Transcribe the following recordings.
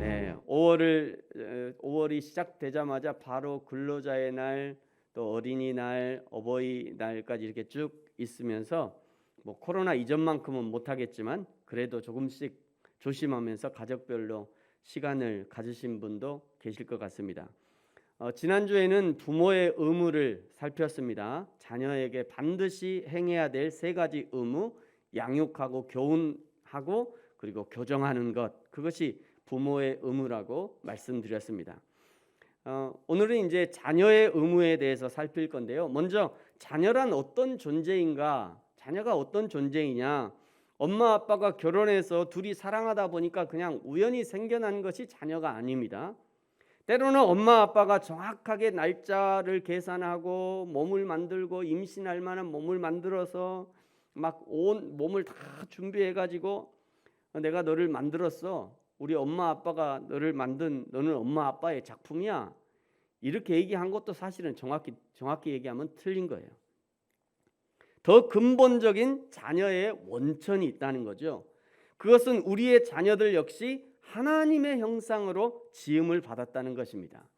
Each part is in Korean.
네, 5월이 시작되자마자 바로 근로자의 날, 또 어린이날, 어버이날까지 이렇게 쭉 있으면서 뭐 코로나 이전만큼은 못하겠지만 그래도 조금씩 조심하면서 가족별로 시간을 가지신 분도 계실 것 같습니다. 지난주에는 부모의 의무를 살폈습니다. 자녀에게 반드시 행해야 될 세 가지 의무, 양육하고 교훈하고 그리고 교정하는 것, 그것이 부모의 의무라고 말씀드렸습니다. 오늘은 이제 자녀의 의무에 대해서 살필 건데요. 먼저 자녀란 어떤 존재인가? 자녀가 어떤 존재이냐? 엄마 아빠가 결혼해서 둘이 사랑하다 보니까 그냥 우연히 생겨난 것이 자녀가 아닙니다. 때로는 엄마 아빠가 정확하게 날짜를 계산하고 몸을 만들고 임신할 만한 몸을 만들어서 막 온 몸을 다 준비해 가지고 내가 너를 만들었어. 우리 엄마 아빠가 너를 만든 너는 엄마 아빠의 작품이야. 이렇게 얘기한 것도 사실은 정확히 얘기하면 틀린 거예요. 더 근본적인 자녀의 원천이 있다는 거죠. 그것은 우리의 자녀들 역시 하나님의 형상으로 지음을 받았다는 것입니다.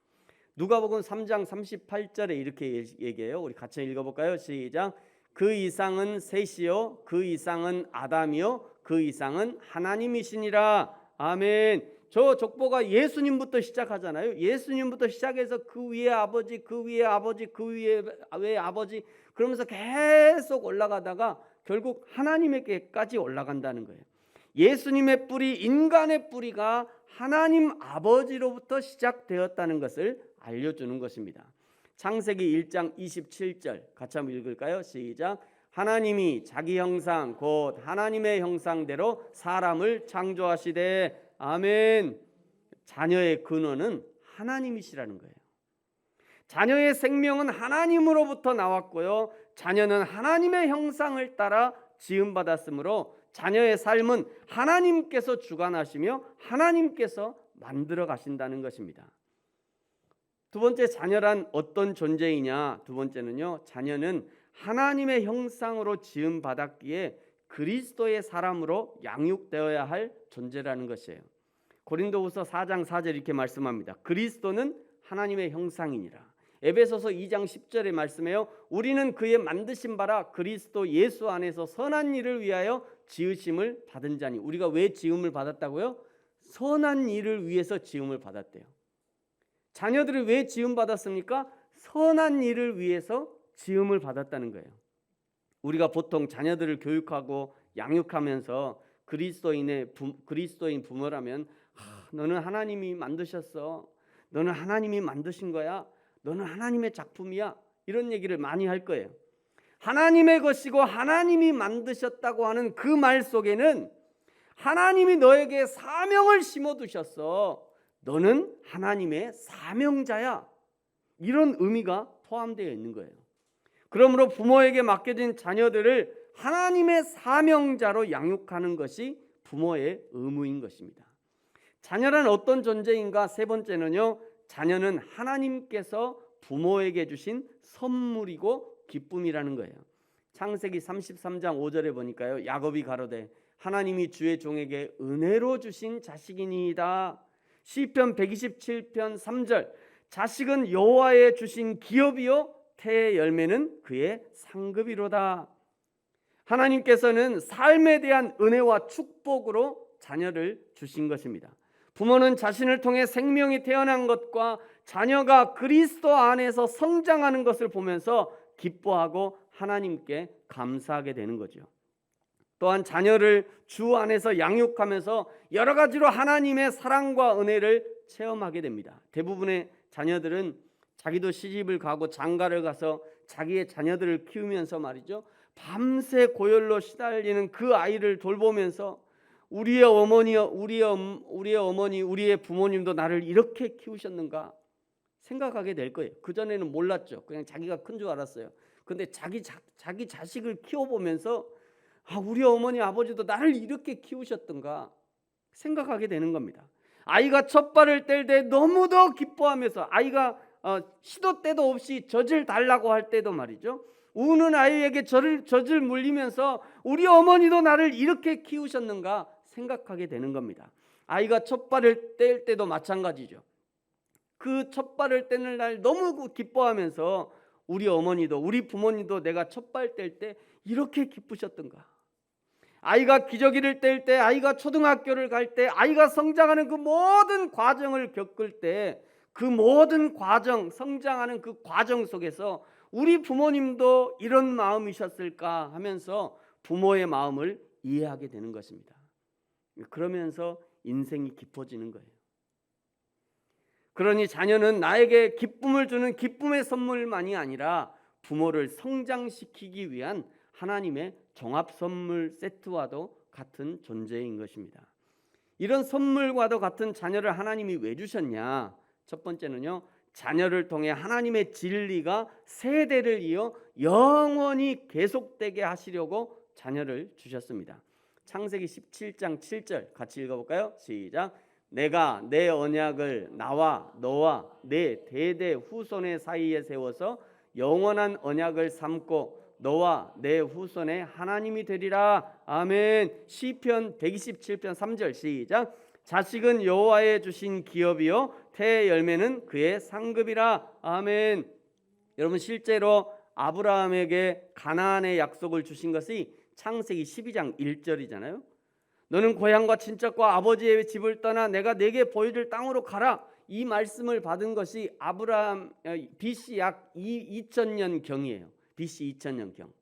누가복음 3장 38절에 이렇게 얘기해요. 우리 같이 읽어볼까요? 시작. 그 이상은 셋이요, 그 이상은 아담이요, 그 이상은 하나님이시니라. 아멘. 저 족보가 예수님부터 시작하잖아요. 예수님부터 시작해서 그 위에 아버지, 그 위에 아버지, 그 위에 아버지, 그러면서 계속 올라가다가 결국 하나님에게까지 올라간다는 거예요. 예수님의 뿌리, 인간의 뿌리가 하나님 아버지로부터 시작되었다는 것을 알려주는 것입니다. 창세기 1장 27절 같이 한번 읽을까요? 시작. 하나님이 자기 형상 곧 하나님의 형상대로 사람을 창조하시되. 아멘. 자녀의 근원은 하나님이시라는 거예요. 자녀의 생명은 하나님으로부터 나왔고요, 자녀는 하나님의 형상을 따라 지음받았으므로 자녀의 삶은 하나님께서 주관하시며 하나님께서 만들어 가신다는 것입니다. 두 번째, 자녀란 어떤 존재이냐? 두 번째는요, 자녀는 하나님의 형상으로 지음받았기에 그리스도의 사람으로 양육되어야 할 존재라는 것이에요. 고린도후서 4장 4절 이렇게 말씀합니다. 그리스도는 하나님의 형상이니라. 에베소서 2장 10절에 말씀해요. 우리는 그의 만드신 바라 그리스도 예수 안에서 선한 일을 위하여 지으심을 받은 자니. 우리가 왜 지음을 받았다고요? 선한 일을 위해서 지음을 받았대요. 자녀들이 왜 지음 받았습니까? 선한 일을 위해서 지음을 받았다는 거예요. 우리가 보통 자녀들을 교육하고 양육하면서 그리스도인 부모라면 너는 하나님이 만드셨어. 너는 하나님이 만드신 거야. 너는 하나님의 작품이야. 이런 얘기를 많이 할 거예요. 하나님의 것이고 하나님이 만드셨다고 하는 그 말 속에는 하나님이 너에게 사명을 심어두셨어. 너는 하나님의 사명자야. 이런 의미가 포함되어 있는 거예요. 그러므로 부모에게 맡겨진 자녀들을 하나님의 사명자로 양육하는 것이 부모의 의무인 것입니다. 자녀란 어떤 존재인가? 세 번째는요, 자녀는 하나님께서 부모에게 주신 선물이고 기쁨이라는 거예요. 창세기 33장 5절에 보니까요, 야곱이 가로되 하나님이 주의 종에게 은혜로 주신 자식이니이다. 시편 127편 3절 자식은 여호와의 주신 기업이요 태의 열매는 그의 상급이로다. 하나님께서는 삶에 대한 은혜와 축복으로 자녀를 주신 것입니다. 부모는 자신을 통해 생명이 태어난 것과 자녀가 그리스도 안에서 성장하는 것을 보면서 기뻐하고 하나님께 감사하게 되는 거죠. 또한 자녀를 주 안에서 양육하면서 여러 가지로 하나님의 사랑과 은혜를 체험하게 됩니다. 대부분의 자녀들은 자기도 시집을 가고 장가를 가서 자기의 자녀들을 키우면서 말이죠, 밤새 고열로 시달리는 그 아이를 돌보면서 우리의 어머니, 우리의 부모님도 나를 이렇게 키우셨는가 생각하게 될 거예요. 그전에는 몰랐죠. 그냥 자기가 큰 줄 알았어요. 근데 자기 자식을 키워보면서 우리 어머니 아버지도 나를 이렇게 키우셨던가 생각하게 되는 겁니다. 아이가 첫 발을 뗄 때 너무도 기뻐하면서, 아이가 시도 때도 없이 젖을 달라고 할 때도 말이죠, 우는 아이에게 젖을 물리면서 우리 어머니도 나를 이렇게 키우셨는가 생각하게 되는 겁니다. 아이가 첫발을 뗄 때도 마찬가지죠. 그 첫발을 떼는 날 너무 기뻐하면서 우리 어머니도 우리 부모님도 내가 첫발 뗄 때 이렇게 기쁘셨던가. 아이가 기저귀를 뗄 때, 아이가 초등학교를 갈 때, 아이가 성장하는 그 모든 과정을 겪을 때, 그 모든 과정, 성장하는 그 과정 속에서 우리 부모님도 이런 마음이셨을까 하면서 부모의 마음을 이해하게 되는 것입니다. 그러면서 인생이 깊어지는 거예요. 그러니 자녀는 나에게 기쁨을 주는 기쁨의 선물만이 아니라 부모를 성장시키기 위한 하나님의 종합 선물 세트와도 같은 존재인 것입니다. 이런 선물과도 같은 자녀를 하나님이 왜 주셨냐? 첫 번째는요, 자녀를 통해 하나님의 진리가 세대를 이어 영원히 계속되게 하시려고 자녀를 주셨습니다. 창세기 17장 7절 같이 읽어볼까요? 시작. 내가 내 언약을 나와 너와 내 대대 후손의 사이에 세워서 영원한 언약을 삼고 너와 내 후손의 하나님이 되리라. 아멘. 시편 127편 3절 시작. 자식은 여호와의 주신 기업이요 태의 열매는 그의 상급이라. 아멘. 여러분, 실제로 아브라함에게 가나안의 약속을 주신 것이 창세기 12장 1절이잖아요. 너는 고향과 친척과 아버지의 집을 떠나 내가 네게 보여줄 땅으로 가라. 이 말씀을 받은 것이 아브라함 BC 약 2000년 경이에요. BC 2000년 경.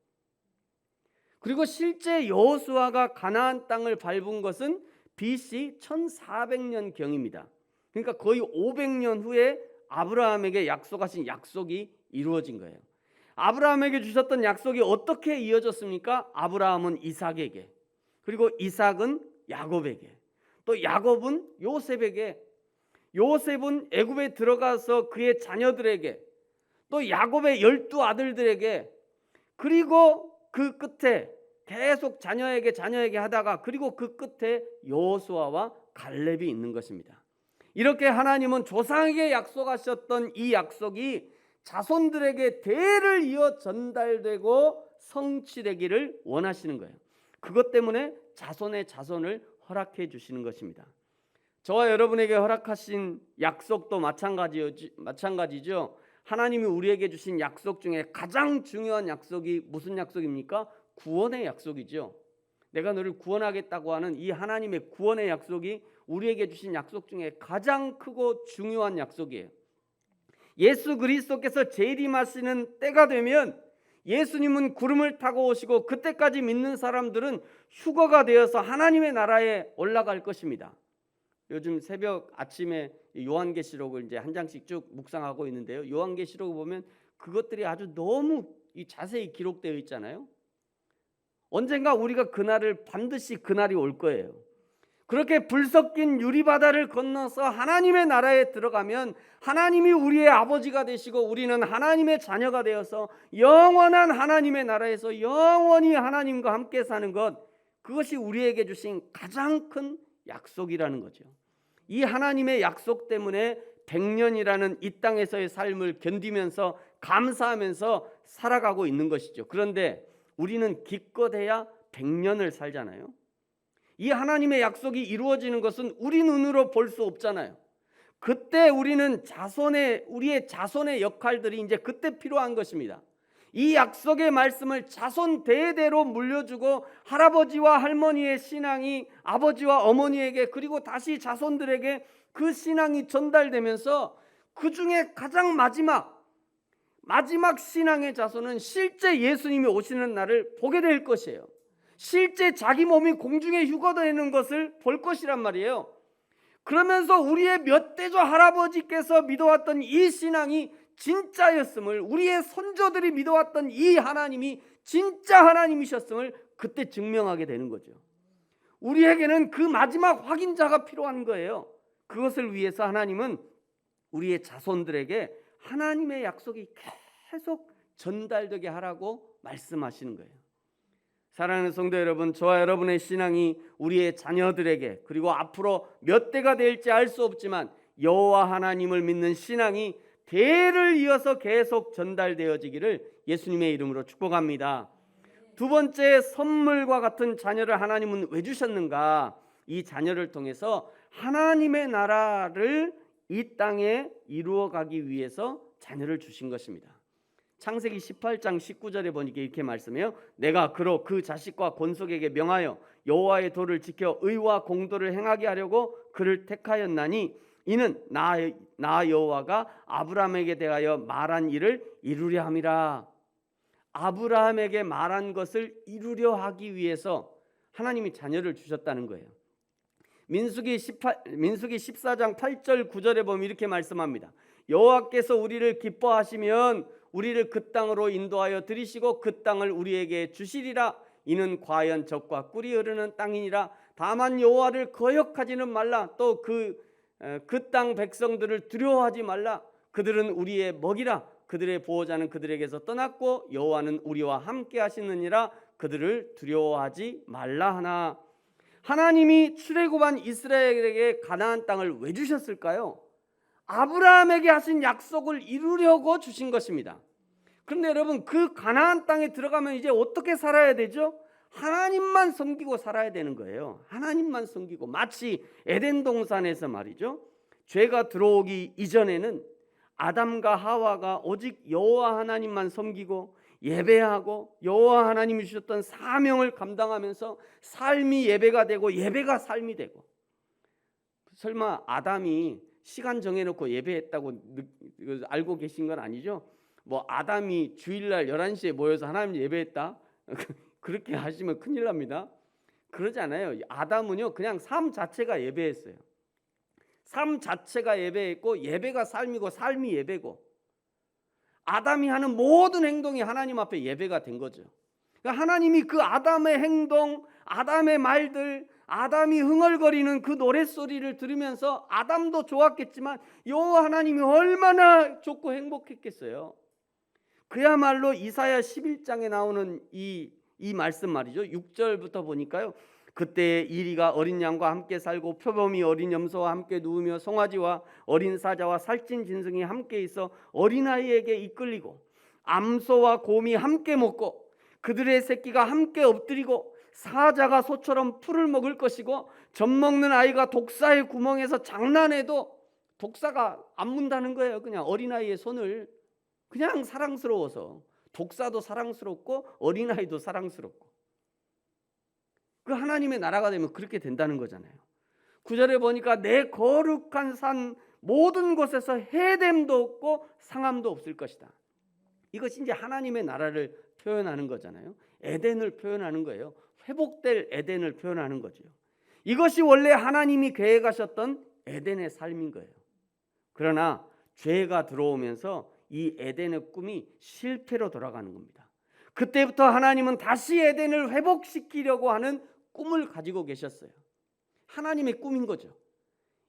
그리고 실제 여호수아가 가나안 땅을 밟은 것은 BC 1400년 경입니다. 그러니까 거의 500년 후에 아브라함에게 약속하신 약속이 이루어진 거예요. 아브라함에게 주셨던 약속이 어떻게 이어졌습니까? 아브라함은 이삭에게, 그리고 이삭은 야곱에게, 또 야곱은 요셉에게, 요셉은 애굽에 들어가서 그의 자녀들에게, 또 야곱의 12아들들에게, 그리고 그 끝에 계속 자녀에게 하다가 그리고 그 끝에 여호수아와 갈렙이 있는 것입니다. 이렇게 하나님은 조상에게 약속하셨던 이 약속이 자손들에게 대를 이어 전달되고 성취되기를 원하시는 거예요. 그것 때문에 자손의 자손을 허락해 주시는 것입니다. 저와 여러분에게 허락하신 약속도 마찬가지죠. 하나님이 우리에게 주신 약속 중에 가장 중요한 약속이 무슨 약속입니까? 구원의 약속이죠. 내가 너를 구원하겠다고 하는 이 하나님의 구원의 약속이 우리에게 주신 약속 중에 가장 크고 중요한 약속이에요. 예수 그리스도께서 재림하시는 때가 되면 예수님은 구름을 타고 오시고 그때까지 믿는 사람들은 휴거가 되어서 하나님의 나라에 올라갈 것입니다. 요즘 새벽 아침에 요한계시록을 이제 한 장씩 쭉 묵상하고 있는데요. 요한계시록을 보면 그것들이 아주 너무 자세히 기록되어 있잖아요. 언젠가 우리가 그날을 반드시 그날이 올 거예요. 그렇게 불 섞인 유리바다를 건너서 하나님의 나라에 들어가면 하나님이 우리의 아버지가 되시고 우리는 하나님의 자녀가 되어서 영원한 하나님의 나라에서 영원히 하나님과 함께 사는 것, 그것이 우리에게 주신 가장 큰 약속이라는 거죠. 이 하나님의 약속 때문에 100년이라는 이 땅에서의 삶을 견디면서 감사하면서 살아가고 있는 것이죠. 그런데 우리는 기껏해야 100년을 살잖아요. 이 하나님의 약속이 이루어지는 것은 우리 눈으로 볼 수 없잖아요. 그때 우리는 우리의 자손의 역할들이 이제 그때 필요한 것입니다. 이 약속의 말씀을 자손 대대로 물려주고 할아버지와 할머니의 신앙이 아버지와 어머니에게 그리고 다시 자손들에게 그 신앙이 전달되면서 그 중에 가장 마지막 신앙의 자손은 실제 예수님이 오시는 날을 보게 될 것이에요. 실제 자기 몸이 공중에 휴거되는 것을 볼 것이란 말이에요. 그러면서 우리의 몇 대조 할아버지께서 믿어왔던 이 신앙이 진짜였음을, 우리의 선조들이 믿어왔던 이 하나님이 진짜 하나님이셨음을 그때 증명하게 되는 거죠. 우리에게는 그 마지막 확인자가 필요한 거예요. 그것을 위해서 하나님은 우리의 자손들에게 하나님의 약속이 계속 전달되게 하라고 말씀하시는 거예요. 사랑하는 성도 여러분, 저와 여러분의 신앙이 우리의 자녀들에게 그리고 앞으로 몇 대가 될지 알 수 없지만 여호와 하나님을 믿는 신앙이 대를 이어서 계속 전달되어지기를 예수님의 이름으로 축복합니다. 두 번째, 선물과 같은 자녀를 하나님은 왜 주셨는가? 이 자녀를 통해서 하나님의 나라를 이 땅에 이루어가기 위해서 자녀를 주신 것입니다. 창세기 18장 19절에 보니까 이렇게 말씀해요. 내가 그로 그 자식과 권속에게 명하여 여호와의 도를 지켜 의와 공도를 행하게 하려고 그를 택하였나니 이는 나 여호와가 아브라함에게 대하여 말한 일을 이루려 함이라. 아브라함에게 말한 것을 이루려 하기 위해서 하나님이 자녀를 주셨다는 거예요. 민수기 14장 8절 9절에 보면 이렇게 말씀합니다. 여호와께서 우리를 기뻐하시면 우리를 그 땅으로 인도하여 들이시고 그 땅을 우리에게 주시리라. 이는 과연 젖과 꿀이 흐르는 땅이니라. 다만 여호와를 거역하지는 말라. 또 그 땅 백성들을 두려워하지 말라. 그들은 우리의 먹이라. 그들의 보호자는 그들에게서 떠났고 여호와는 우리와 함께 하시느니라. 그들을 두려워하지 말라 하나. 하나님이 출애굽한 이스라엘에게 가나안 땅을 왜 주셨을까요? 아브라함에게 하신 약속을 이루려고 주신 것입니다. 그런데 여러분, 그 가나안 땅에 들어가면 이제 어떻게 살아야 되죠? 하나님만 섬기고 살아야 되는 거예요. 하나님만 섬기고. 마치 에덴 동산에서 말이죠, 죄가 들어오기 이전에는 아담과 하와가 오직 여호와 하나님만 섬기고 예배하고 여호와 하나님이 주셨던 사명을 감당하면서 삶이 예배가 되고 예배가 삶이 되고. 설마 아담이 시간 정해놓고 예배했다고 알고 계신 건 아니죠? 뭐 아담이 주일날 11시에 모여서 하나님 예배했다? 그렇게 하시면 큰일 납니다. 그러지 않아요. 아담은요, 그냥 삶 자체가 예배했어요. 삶 자체가 예배했고 예배가 삶이고 삶이 예배고, 아담이 하는 모든 행동이 하나님 앞에 예배가 된 거죠. 그러니까 하나님이 그 아담의 행동, 아담의 말들, 아담이 흥얼거리는 그 노랫소리를 들으면서 아담도 좋았겠지만 여호와 하나님이 얼마나 좋고 행복했겠어요. 그야말로 이사야 11장에 나오는 이 말씀 말이죠. 6절부터 보니까요, 그때 이리가 어린 양과 함께 살고 표범이 어린 염소와 함께 누우며 송아지와 어린 사자와 살찐 짐승이 함께 있어 어린아이에게 이끌리고 암소와 곰이 함께 먹고 그들의 새끼가 함께 엎드리고 사자가 소처럼 풀을 먹을 것이고 젖먹는 아이가 독사의 구멍에서 장난해도 독사가 안 문다는 거예요. 그냥 어린아이의 손을, 그냥 사랑스러워서. 독사도 사랑스럽고 어린아이도 사랑스럽고. 그 하나님의 나라가 되면 그렇게 된다는 거잖아요. 9절에 보니까 내 거룩한 산 모든 곳에서 해됨도 없고 상함도 없을 것이다. 이것이 이제 하나님의 나라를 표현하는 거잖아요. 에덴을 표현하는 거예요. 회복될 에덴을 표현하는 거죠. 이것이 원래 하나님이 계획하셨던 에덴의 삶인 거예요. 그러나 죄가 들어오면서 이 에덴의 꿈이 실패로 돌아가는 겁니다. 그때부터 하나님은 다시 에덴을 회복시키려고 하는 꿈을 가지고 계셨어요. 하나님의 꿈인 거죠.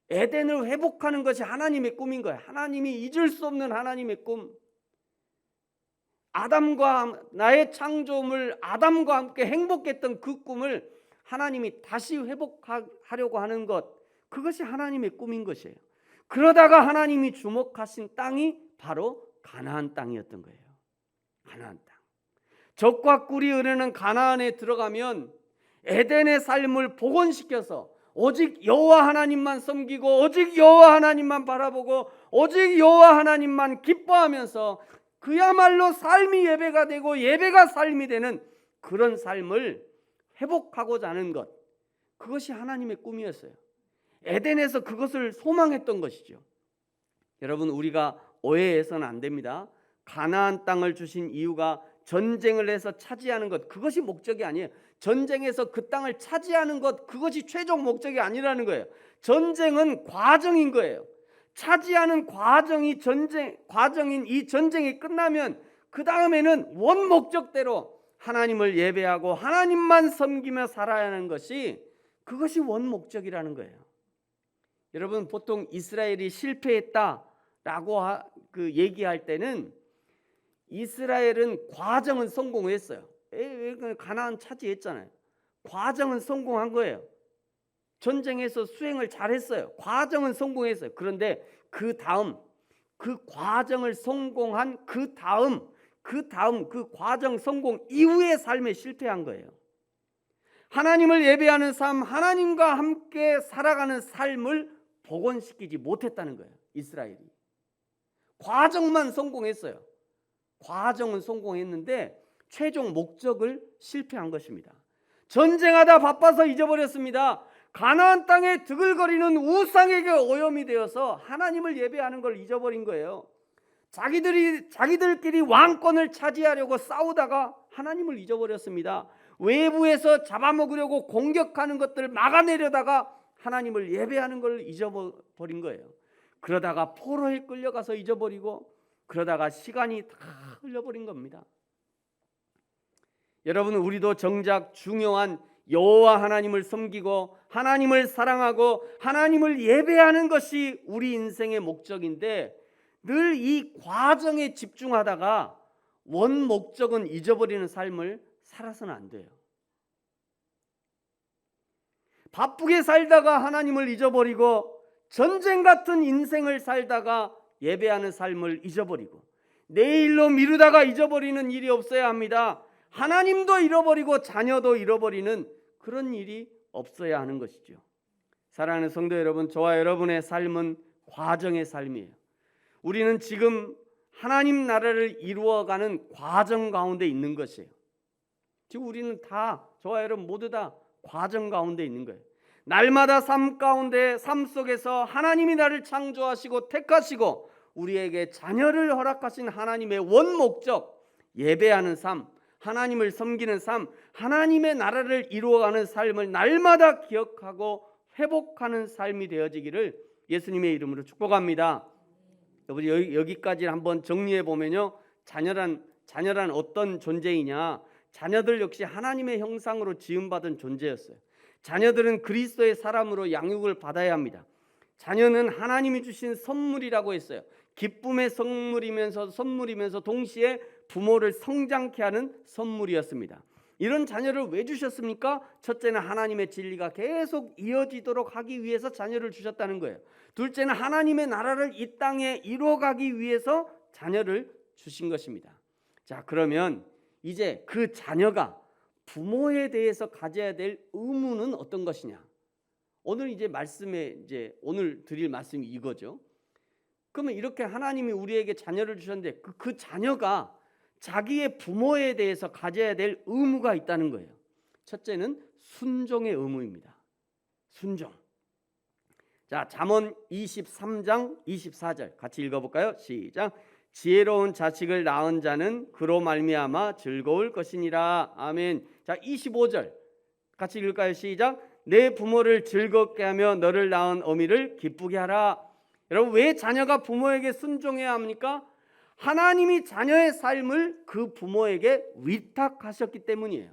에덴을 회복하는 것이 하나님의 꿈인 거예요. 하나님이 잊을 수 없는 하나님의 꿈. 아담과 나의 창조물, 아담과 함께 행복했던 그 꿈을 하나님이 다시 회복하려고 하는 것, 그것이 하나님의 꿈인 것이에요. 그러다가 하나님이 주목하신 땅이 바로 가나안 땅이었던 거예요. 가나안 땅. 젖과 꿀이 흐르는 가나안에 들어가면 에덴의 삶을 복원시켜서 오직 여호와 하나님만 섬기고 오직 여호와 하나님만 바라보고 오직 여호와 하나님만 기뻐하면서 그야말로 삶이 예배가 되고 예배가 삶이 되는 그런 삶을 회복하고자 하는 것, 그것이 하나님의 꿈이었어요. 에덴에서 그것을 소망했던 것이죠. 여러분, 우리가 오해해서는 안 됩니다. 가나안 땅을 주신 이유가 전쟁을 해서 차지하는 것, 그것이 목적이 아니에요. 전쟁에서 그 땅을 차지하는 것, 그것이 최종 목적이 아니라는 거예요. 전쟁은 과정인 거예요. 차지하는 과정이 과정인 이 전쟁이 끝나면 그 다음에는 원 목적대로 하나님을 예배하고 하나님만 섬기며 살아야 하는 것이, 그것이 원 목적이라는 거예요. 여러분, 보통 이스라엘이 실패했다라고 얘기할 때는 이스라엘은 과정은 성공했어요. 가나안 차지했잖아요. 과정은 성공한 거예요. 전쟁에서 수행을 잘했어요. 과정은 성공했어요. 그런데 그 다음 그 과정을 성공한 그 다음 그 과정 성공 이후의 삶에 실패한 거예요. 하나님을 예배하는 삶, 하나님과 함께 살아가는 삶을 복원시키지 못했다는 거예요. 이스라엘이 과정만 성공했어요. 과정은 성공했는데 최종 목적을 실패한 것입니다. 전쟁하다 바빠서 잊어버렸습니다. 가나안 땅에 드글거리는 우상에게 오염이 되어서 하나님을 예배하는 걸 잊어버린 거예요. 자기들끼리 왕권을 차지하려고 싸우다가 하나님을 잊어버렸습니다. 외부에서 잡아먹으려고 공격하는 것들을 막아내려다가 하나님을 예배하는 걸 잊어버린 거예요. 그러다가 포로에 끌려가서 잊어버리고 그러다가 시간이 다 흘려버린 겁니다. 여러분, 우리도 정작 중요한 여호와 하나님을 섬기고 하나님을 사랑하고 하나님을 예배하는 것이 우리 인생의 목적인데 늘 이 과정에 집중하다가 원 목적은 잊어버리는 삶을 살아서는 안 돼요. 바쁘게 살다가 하나님을 잊어버리고 전쟁 같은 인생을 살다가 예배하는 삶을 잊어버리고 내일로 미루다가 잊어버리는 일이 없어야 합니다. 하나님도 잃어버리고 자녀도 잃어버리는 그런 일이 없어야 하는 것이죠. 사랑하는 성도 여러분, 저와 여러분의 삶은 과정의 삶이에요. 우리는 지금 하나님 나라를 이루어가는 과정 가운데 있는 것이에요. 지금 우리는 다, 저와 여러분 모두 다 과정 가운데 있는 거예요. 날마다 삶 가운데, 삶 속에서 하나님이 나를 창조하시고 택하시고 우리에게 자녀를 허락하신 하나님의 원 목적, 예배하는 삶, 하나님을 섬기는 삶, 하나님의 나라를 이루어가는 삶을 날마다 기억하고 회복하는 삶이 되어지기를 예수님의 이름으로 축복합니다. 여기까지 한번 정리해 보면요, 자녀란 어떤 존재이냐? 자녀들 역시 하나님의 형상으로 지음받은 존재였어요. 자녀들은 그리스도의 사람으로 양육을 받아야 합니다. 자녀는 하나님이 주신 선물이라고 했어요. 기쁨의 선물이면서 동시에 부모를 성장케 하는 선물이었습니다. 이런 자녀를 왜 주셨습니까? 첫째는 하나님의 진리가 계속 이어지도록 하기 위해서 자녀를 주셨다는 거예요. 둘째는 하나님의 나라를 이 땅에 이루어가기 위해서 자녀를 주신 것입니다. 자, 그러면 이제 그 자녀가 부모에 대해서 가져야 될 의무는 어떤 것이냐? 오늘 오늘 드릴 말씀이 이거죠. 그러면 이렇게 하나님이 우리에게 자녀를 주셨는데 그 자녀가 자기의 부모에 대해서 가져야 될 의무가 있다는 거예요. 첫째는 순종의 의무입니다. 순종. 자, 잠언 23장 24절 같이 읽어볼까요? 시작. 지혜로운 자식을 낳은 자는 그로 말미암아 즐거울 것이니라. 아멘. 자, 25절 같이 읽을까요? 시작. 내 부모를 즐겁게 하며 너를 낳은 어미를 기쁘게 하라. 여러분, 왜 자녀가 부모에게 순종해야 합니까? 하나님이 자녀의 삶을 그 부모에게 위탁하셨기 때문이에요.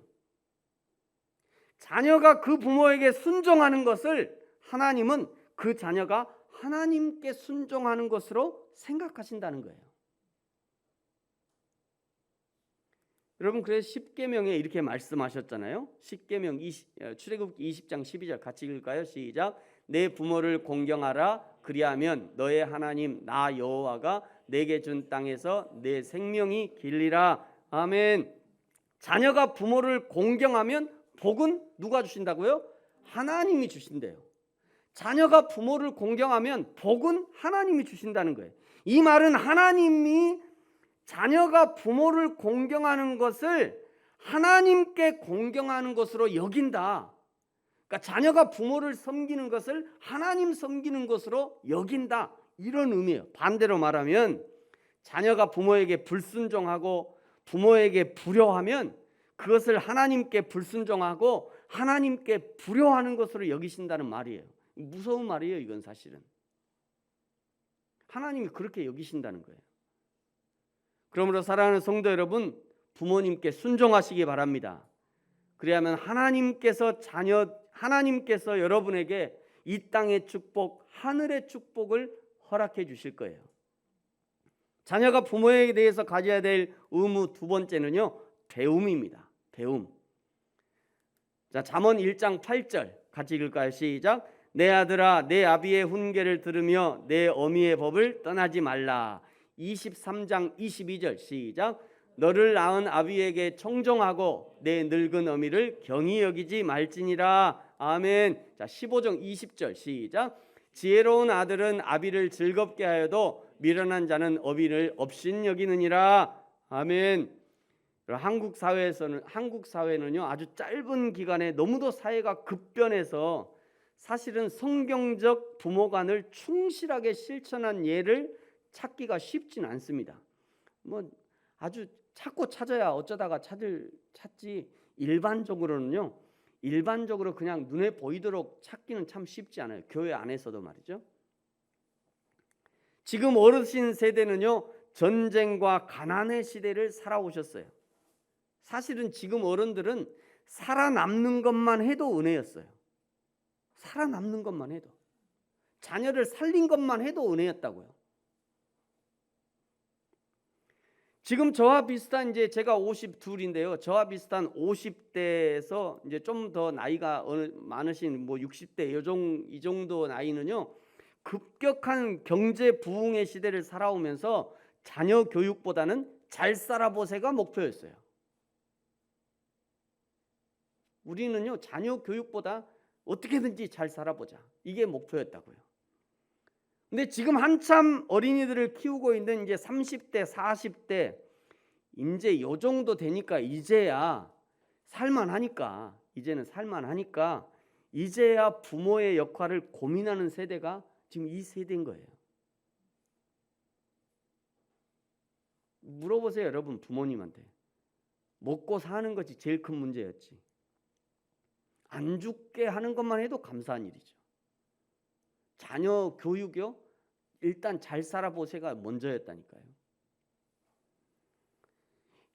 자녀가 그 부모에게 순종하는 것을 하나님은 그 자녀가 하나님께 순종하는 것으로 생각하신다는 거예요. 여러분, 그래서 십계명에 이렇게 말씀하셨잖아요. 십계명 출애굽기 20장 12절 같이 읽을까요? 시작. 내 부모를 공경하라. 그리하면 너의 하나님 나 여호와가 내게 준 땅에서 내 생명이 길리라. 아멘. 자녀가 부모를 공경하면 복은 누가 주신다고요? 하나님이 주신대요. 자녀가 부모를 공경하면 복은 하나님이 주신다는 거예요. 이 말은 하나님이 자녀가 부모를 공경하는 것을 하나님께 공경하는 것으로 여긴다. 그러니까 자녀가 부모를 섬기는 것을 하나님 섬기는 것으로 여긴다. 이런 의미예요. 반대로 말하면 자녀가 부모에게 불순종하고 부모에게 불효하면 그것을 하나님께 불순종하고 하나님께 불효하는 것으로 여기신다는 말이에요. 무서운 말이에요. 이건 사실은 하나님이 그렇게 여기신다는 거예요. 그러므로 사랑하는 성도 여러분, 부모님께 순종하시기 바랍니다. 그래야만 하나님께서 여러분에게 이 땅의 축복, 하늘의 축복을 허락해 주실 거예요. 자녀가 부모에 대해서 가져야 될 의무 두 번째는요, 배움입니다. 배움. 자, 잠언 1장 8절 같이 읽을까요? 시작. 내 아들아 내 아비의 훈계를 들으며 내 어미의 법을 떠나지 말라. 23장 22절 시작. 너를 낳은 아비에게 청종하고 내 늙은 어미를 경히 여기지 말지니라. 아멘. 자, 15장 20절 시작. 지혜로운 아들은 아비를 즐겁게 하여도 미련한 자는 어미를 업신여기느니라. 아멘. 한국 사회는요 아주 짧은 기간에 너무도 사회가 급변해서 사실은 성경적 부모관을 충실하게 실천한 예를 찾기가 쉽진 않습니다. 뭐 아주 찾고 찾아야 어쩌다가 찾지 일반적으로 그냥 눈에 보이도록 찾기는 참 쉽지 않아요. 교회 안에서도 말이죠. 지금 어르신 세대는요 전쟁과 가난의 시대를 살아오셨어요. 사실은 지금 어른들은 살아남는 것만 해도 은혜였어요. 살아남는 것만 해도, 자녀를 살린 것만 해도 은혜였다고요. 지금 저와 비슷한 이제 제가 52인데요. 저와 비슷한 50대에서 이제 좀 더 나이가 많으신 뭐 60대 이 정도 나이는요. 급격한 경제 부흥의 시대를 살아오면서 자녀 교육보다는 잘 살아보세가 목표였어요. 우리는요 자녀 교육보다 어떻게든지 잘 살아보자, 이게 목표였다고요. 근데 지금 한참 어린이들을 키우고 있는 이제 30대 40대 이제 요 정도 되니까 이제야 살만하니까 이제야 부모의 역할을 고민하는 세대가 지금 이 세대인 거예요. 물어보세요 여러분, 부모님한테. 먹고 사는 것이 제일 큰 문제였지. 안 죽게 하는 것만 해도 감사한 일이죠. 자녀 교육이요? 일단 잘 살아보세가 먼저였다니까요.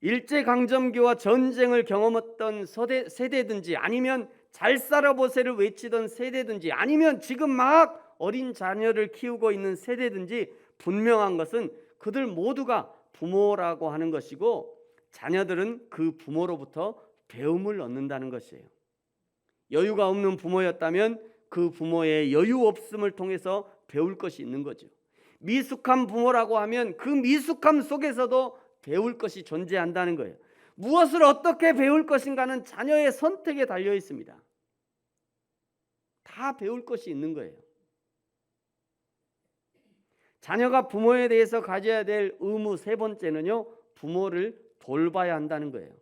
일제강점기와 전쟁을 경험했던 세대든지 아니면 잘 살아보세를 외치던 세대든지 아니면 지금 막 어린 자녀를 키우고 있는 세대든지 분명한 것은 그들 모두가 부모라고 하는 것이고 자녀들은 그 부모로부터 배움을 얻는다는 것이에요. 여유가 없는 부모였다면 그 부모의 여유 없음을 통해서 배울 것이 있는 거죠. 미숙한 부모라고 하면 그 미숙함 속에서도 배울 것이 존재한다는 거예요. 무엇을 어떻게 배울 것인가는 자녀의 선택에 달려 있습니다. 다 배울 것이 있는 거예요. 자녀가 부모에 대해서 가져야 될 의무 세 번째는요, 부모를 돌봐야 한다는 거예요.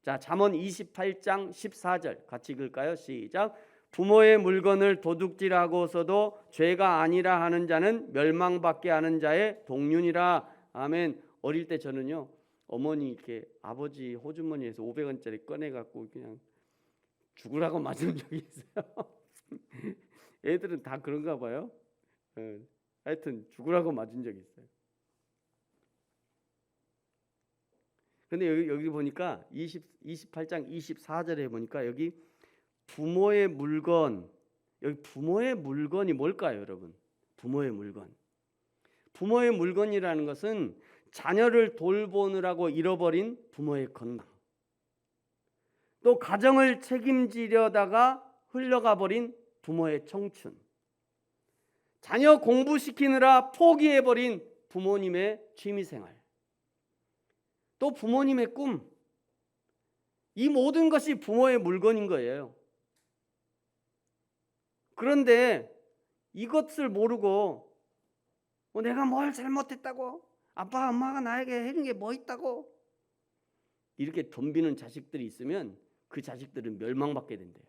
자, 잠언 28장 14절 같이 읽을까요? 시작. 부모의 물건을 도둑질하고서도 죄가 아니라 하는 자는 멸망받게 하는 자의 동륜이라. 아멘. 어릴 때 저는요 어머니 이렇게 아버지 호주머니에서 500원짜리 꺼내갖고 그냥 죽으라고 맞은 적이 있어요. 애들은 다 그런가 봐요. 하여튼 죽으라고 맞은 적이 있어요. 근데 여기 보니까 28장 24절에 보니까 여기 부모의 물건, 여기 부모의 물건이 뭘까요, 여러분? 부모의 물건. 부모의 물건이라는 것은 자녀를 돌보느라고 잃어버린 부모의 건강, 또 가정을 책임지려다가 흘러가 버린 부모의 청춘, 자녀 공부시키느라 포기해버린 부모님의 취미생활, 또 부모님의 꿈, 이 모든 것이 부모의 물건인 거예요. 그런데 이것을 모르고 내가 뭘 잘못했다고, 아빠 엄마가 나에게 해준 게 뭐 있다고 이렇게 덤비는 자식들이 있으면 그 자식들은 멸망받게 된대요.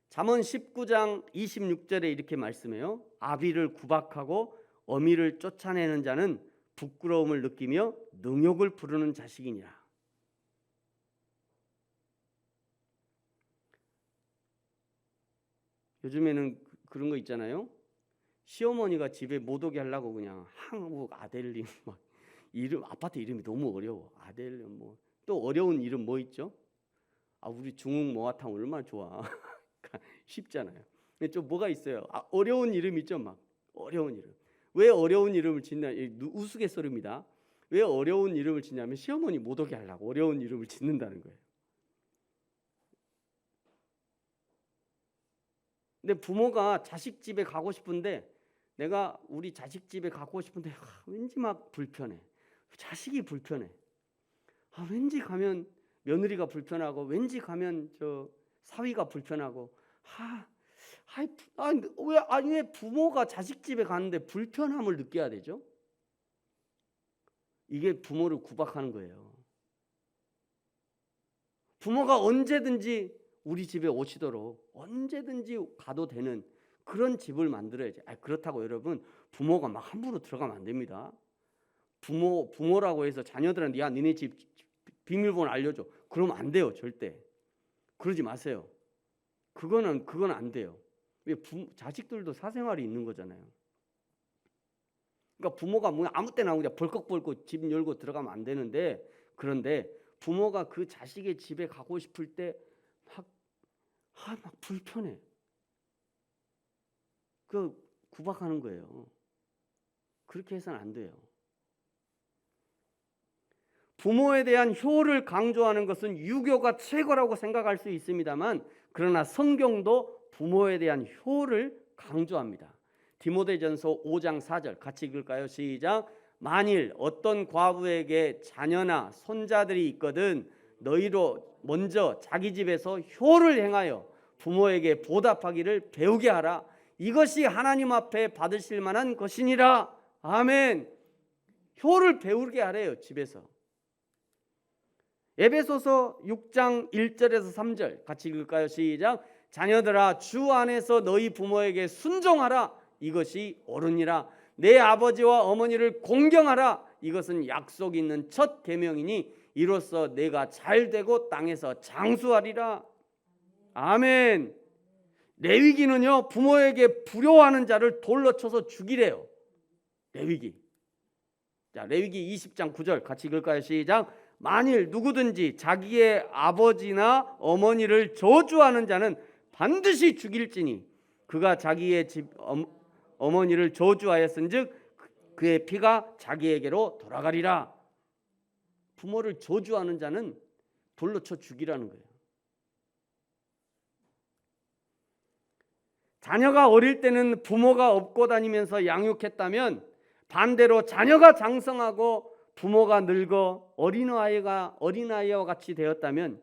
잠언 19장 26절에 이렇게 말씀해요. 아비를 구박하고 어미를 쫓아내는 자는 부끄러움을 느끼며 능욕을 부르는 자식이니라. 요즘에는 그런 거 있잖아요. 시어머니가 집에 못 오게 하려고 그냥 한국 아델님 막 이름, 아파트 이름이 너무 어려워. 아델님 뭐 또 어려운 이름 뭐 있죠? 우리 중흥 모아탕 얼마나 좋아. 쉽잖아요. 근데 좀 뭐가 있어요. 어려운 이름 있죠, 막 어려운 이름. 왜 어려운 이름을 짓나? 우스갯소리입니다. 왜 어려운 이름을 짓냐면 시어머니 못 오게 하려고 어려운 이름을 짓는다는 거예요. 근데 부모가 자식 집에 가고 싶은데 내가 우리 자식 집에 가고 싶은데 왠지 막 불편해. 자식이 불편해. 왠지 가면 며느리가 불편하고 왠지 가면 저 사위가 불편하고 왜 부모가 자식 집에 가는데 불편함을 느껴야 되죠? 이게 부모를 구박하는 거예요. 부모가 언제든지 우리 집에 오시도록 언제든지 가도 되는 그런 집을 만들어야지. 그렇다고 여러분 부모가 막 함부로 들어가면 안 됩니다. 부모라고 해서 자녀들한테 야 니네 집 비밀번호 알려줘. 그러면 안 돼요. 절대. 그러지 마세요. 그건 안 돼요. 왜 자식들도 사생활이 있는 거잖아요. 그러니까 부모가 뭐 아무 때나 그냥 벌컥벌컥 집 열고 들어가면 안 되는데 그런데 부모가 그 자식의 집에 가고 싶을 때 막 불편해. 그 구박하는 거예요. 그렇게 해서는 안 돼요. 부모에 대한 효를 강조하는 것은 유교가 최고라고 생각할 수 있습니다만 그러나 성경도 부모에 대한 효를 강조합니다. 디모데전서 5장 4절 같이 읽을까요? 시작. 만일 어떤 과부에게 자녀나 손자들이 있거든 너희로 먼저 자기 집에서 효를 행하여 부모에게 보답하기를 배우게 하라. 이것이 하나님 앞에 받으실 만한 것이니라. 아멘. 효를 배우게 하래요. 집에서. 에베소서 6장 1절에서 3절 같이 읽을까요? 시작. 자녀들아 주 안에서 너희 부모에게 순종하라. 이것이 옳으니라. 내 아버지와 어머니를 공경하라. 이것은 약속 있는 첫 계명이니 이로써 내가 잘되고 땅에서 장수하리라. 아멘. 레위기는요 부모에게 불효하는 자를 돌로 쳐서 죽이래요. 레위기. 자, 레위기 20장 9절 같이 읽을까요? 시작. 만일 누구든지 자기의 아버지나 어머니를 저주하는 자는 반드시 죽일지니 그가 자기의 집 어머니를 저주하였은즉 그의 피가 자기에게로 돌아가리라. 부모를 저주하는 자는 돌로 쳐 죽이라는 거예요. 자녀가 어릴 때는 부모가 업고 다니면서 양육했다면 반대로 자녀가 장성하고 부모가 늙어 어린아이와 같이 되었다면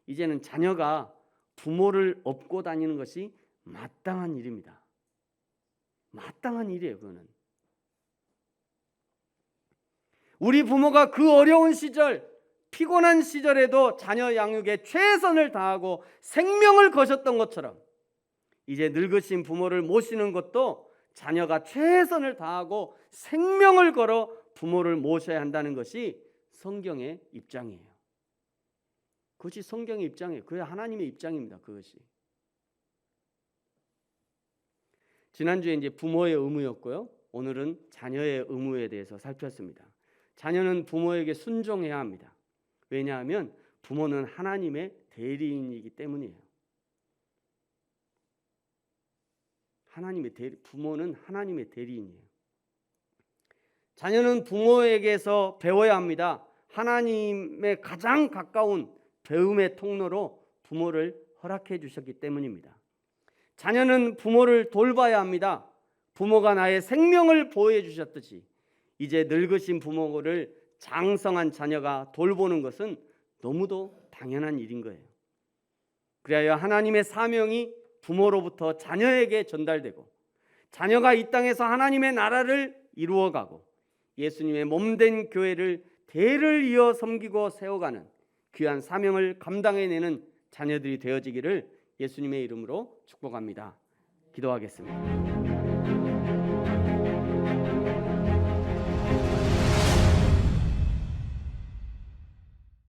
이제는 자녀가 부모를 업고 다니는 것이 마땅한 일입니다. 마땅한 일이에요. 그거는. 우리 부모가 그 어려운 시절, 피곤한 시절에도 자녀 양육에 최선을 다하고 생명을 거셨던 것처럼 이제 늙으신 부모를 모시는 것도 자녀가 최선을 다하고 생명을 걸어 부모를 모셔야 한다는 것이 성경의 입장이에요. 그것이 성경의 입장이에요. 그게 하나님의 입장입니다. 그것이. 지난주에 이제 부모의 의무였고요. 오늘은 자녀의 의무에 대해서 살폈습니다. 자녀는 부모에게 순종해야 합니다. 왜냐하면 부모는 하나님의 대리인이기 때문이에요. 부모는 하나님의 대리인이에요. 자녀는 부모에게서 배워야 합니다. 하나님의 가장 가까운 배움의 통로로 부모를 허락해 주셨기 때문입니다. 자녀는 부모를 돌봐야 합니다. 부모가 나의 생명을 보호해 주셨듯이 이제 늙으신 부모를 장성한 자녀가 돌보는 것은 너무도 당연한 일인 거예요. 그래야 하나님의 사명이 부모로부터 자녀에게 전달되고 자녀가 이 땅에서 하나님의 나라를 이루어가고 예수님의 몸된 교회를 대를 이어 섬기고 세워가는 귀한 사명을 감당해내는 자녀들이 되어지기를 예수님의 이름으로 축복합니다. 기도하겠습니다.